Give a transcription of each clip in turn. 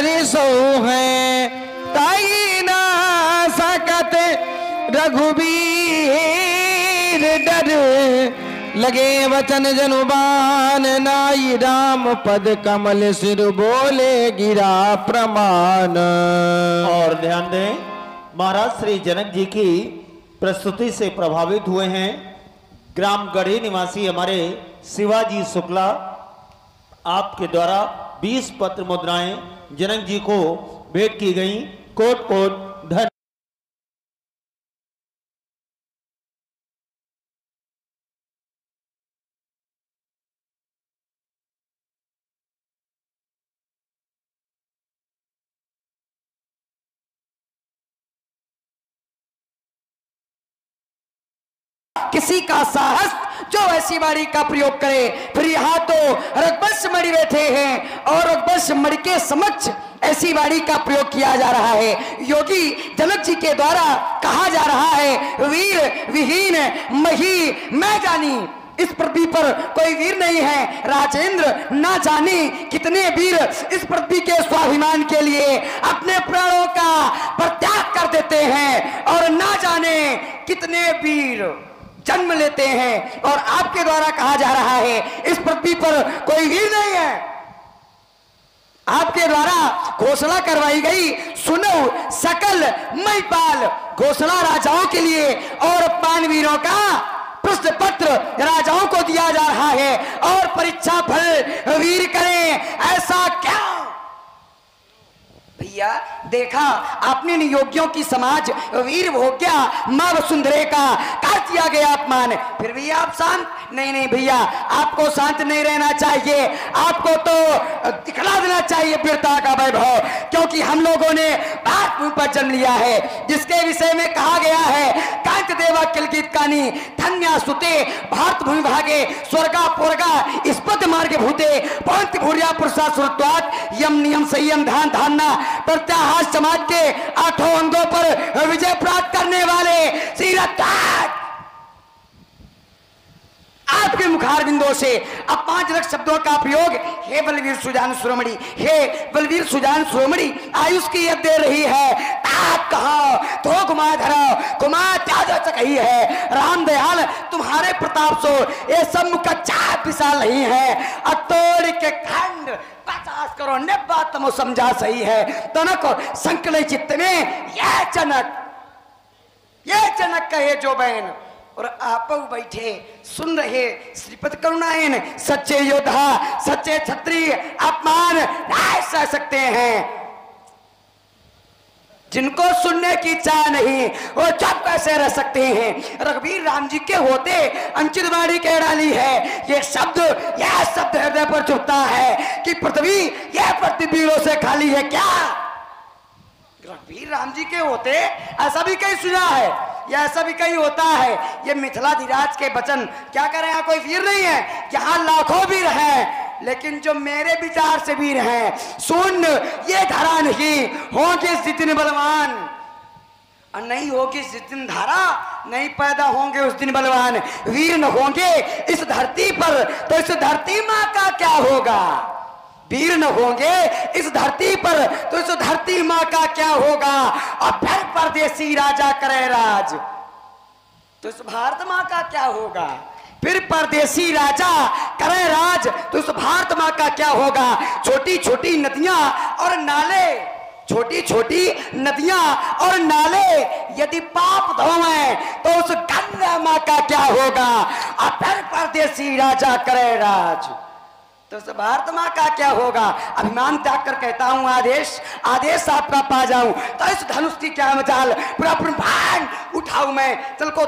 रिसो है ताई ना सकत रघुबीर डर लगे वचन जनुबान नाई राम पद कमल सिर बोले गिरा प्रमाण। और ध्यान दें, महाराज श्री जनक जी की प्रस्तुति से प्रभावित हुए हैं ग्राम गढ़ी निवासी हमारे शिवाजी शुक्ला। आपके द्वारा 20 पत्र मुद्राएं जनक जी को भेंट की गई। कोट कोट धन्यवाद। किसी का साहस जो ऐसी वाणी का प्रयोग करे। फिर यहाँ तो रघुवंश मणि बैठे हैं और रघुवंश मणि के समक्ष ऐसी वाणी का प्रयोग किया जा रहा है। योगी जनक जी के द्वारा कहा जा रहा है, वीर विहीन मही मैं जानी। इस पृथ्वी पर कोई वीर नहीं है राजेंद्र, ना जाने कितने वीर इस पृथ्वी के स्वाभिमान के लिए अपने प्राणों का परित्याग कर देते हैं और ना जाने कितने वीर जन्म लेते हैं। और आपके द्वारा कहा जा रहा है इस पृथ्वी पर कोई वीर नहीं है। आपके द्वारा घोषणा करवाई गई, सुनो सकल महिपाल। घोषणा राजाओं के लिए और मानवीरों का प्रश्न पत्र राजाओं को दिया जा रहा है और परीक्षा फल वीर करें, ऐसा क्या भैया देखा आपने नियोगियों की समाज वीर भोग्या मां वसुंधरे का कर दिया गया अपमान। फिर भी आप शांत नहीं भैया, आपको शांत नहीं रहना चाहिए, आपको तो दिखला देना चाहिए वीरता का वैभव, क्योंकि हम लोगों ने भारत भूमि पर जन्म लिया है जिसके विषय में कहा गया है, कांत देवा किलकित कानी धन्या सुते भारत भूमि भागे स्वर्गा पोरगा स्पद मार्ग भूते पंत भूरिया पुरुषा सुरत्वात यम नियम संयम ध्यान धारणा प्रत्याहार समाज के 8 अंगों पर विजय प्राप्त करने वाले सीरत आपके मुखार बिंदों से अब 5 शब्दों का प्रयोग, हे बलवीर सुजान शिरोमणि, हे बलवीर सुजान शिरोमणि आयुष की यद दे रही है, ताक कहा तो घुमा धरा घुमा त्याजा कही है। राम दयाल तुम्हारे प्रताप सो ये सम्मुख का चाप विशाल नहीं है, अतोड़ के खंड 50 करोड़ ने बात तुम समझा सही है। तनक संकल चित्त में ये जनक कहे जो बहन और आप बैठे सुन रहे श्रीपद करुणायन सच्चे योद्धा सच्चे क्षत्रिय अपमान नहीं सह सकते हैं। जिनको सुनने की चाह नहीं वो चुप कैसे रह सकते हैं। रघुवीर राम जी के होते अंचित वाणी कह डाली है, यह शब्द हृदय पर चुभता है कि पृथ्वी यह पृथ्वी वीरों से खाली है क्या। रघुवीर राम जी के होते ऐसा भी कहीं सुना है, यह ऐसा भी कहीं होता है। ये मिथिलाधिराज के वचन क्या करें, यहाँ कोई वीर नहीं है, यहाँ लाखों वीर हैं, लेकिन जो मेरे विचार से वीर हैं सुन ये धरा नहीं होंगे जिस दिन बलवान और नहीं होगी जिस दिन धारा नहीं पैदा होंगे उस दिन बलवान। वीर न होंगे इस धरती पर तो इस धरती माँ का क्या होगा। वीर न होंगे इस धरती पर तो इस धरती माँ का क्या होगा। और फिर परदेसी राजा करे राज तो इस भारत माँ का क्या होगा। फिर परदेसी राजा करे राज तो इस भारत माँ का क्या होगा। छोटी छोटी नदियां और नाले, छोटी छोटी नदियां और नाले यदि पाप धोए तो उस गंगा माँ का क्या होगा। और फिर परदेसी राजा करे राज तो उस भारत माँ का क्या होगा। अभिमान त्याग कर कहता हूँ आदेश आपका पा जाऊं तो इस धनुष की क्या मचाल पूरा ब्रह्मांड उठाऊं मैं। थल को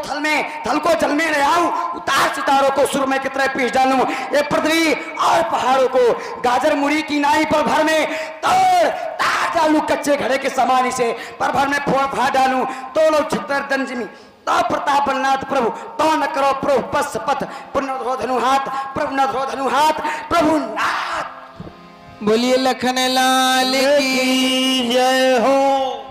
जल में ले आऊं, उतार सितारों को सुर में कितने पीस डालूं। ये पृथ्वी और पहाड़ों को गाजर मुड़ी की नाई पर भर में तोड़ तार डालूं, कच्चे घड़े के समान इसे पर भर में फोड़ फाड़ डालूं। तो लोग छितर दंजमी तो प्रताप बलनाथ प्रभु तो न करो प्रभु पशुपथ पुण्य धनुहाथ प्रभु न धनुहाथ प्रभु नाथ। बोलिए लखन लाल की जय हो।